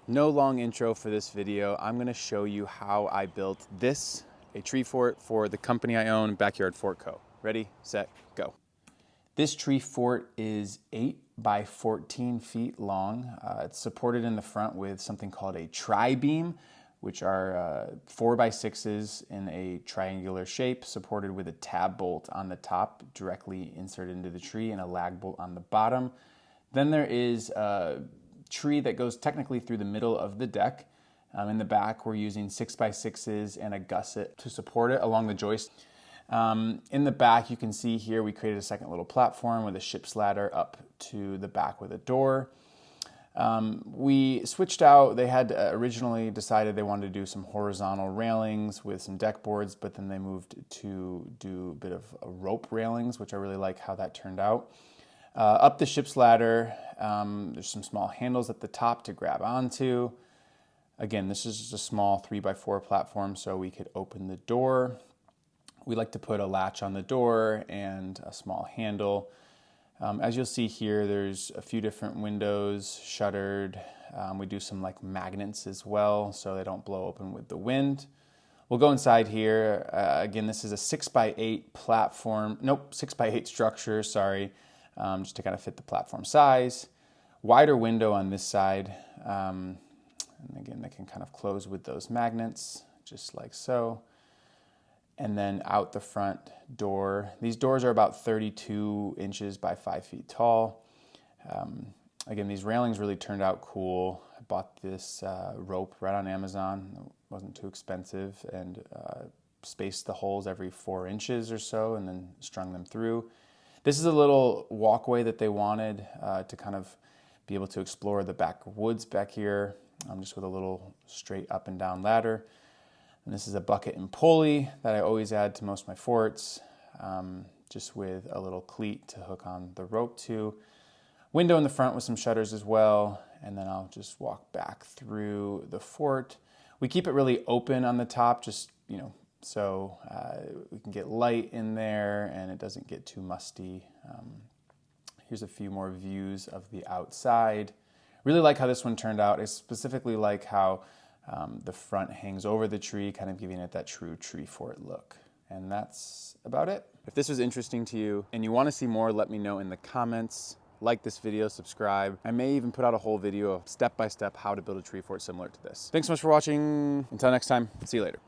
No long intro for this video. I'm gonna show you how I built this, a tree fort for the company I own, Backyard Fort Co. Ready, set, go. This tree fort is 8 by 14 feet long. It's supported in the front with something called a tri-beam, which are 4 by 6s in a triangular shape, supported with a tab bolt on the top, directly inserted into the tree, and a lag bolt on the bottom. Then there is a tree that goes technically through the middle of the deck. In the back, we're using 6 by 6s and a gusset to support it along the joist. In the back, you can see here we created a second little platform with a ship's ladder up to the back with a door. We switched out. They had originally decided they wanted to do some horizontal railings with some deck boards, but then they moved to do a bit of rope railings, which I really like how that turned out. Up the ship's ladder, there's some small handles at the top to grab onto. Again, this is just a small 3x4 platform, so we could open the door. We like to put a latch on the door and a small handle. As you'll see here, there's a few different windows, shuttered. We do some like magnets as well, so they don't blow open with the wind. We'll go inside here. Again, this is a 6x8 platform. Nope, 6x8 structure, sorry. Just to kind of fit the platform size. Wider window on this side. And again, they can kind of close with those magnets, just like so. And then out the front door. These doors are about 32 inches by 5 feet tall. Again, these railings really turned out cool. I bought this rope right on Amazon. It wasn't too expensive, and spaced the holes every 4 inches or so and then strung them through. This is a little walkway that they wanted to kind of be able to explore the backwoods back here, just with a little straight up and down ladder. And this is a bucket and pulley that I always add to most of my forts, just with a little cleat to hook on the rope to. Window in the front with some shutters as well, and then I'll just walk back through the fort. We keep it really open on the top, just, so we can get light in there and it doesn't get too musty. Here's a few more views of the outside. Really like how this one turned out. I specifically like how the front hangs over the tree, kind of giving it that true tree fort look. And that's about it. If this was interesting to you and you want to see more, let me know in the comments. Like this video, subscribe. I may even put out a whole video of step-by-step how to build a tree fort similar to this. Thanks so much for watching. Until next time, see you later.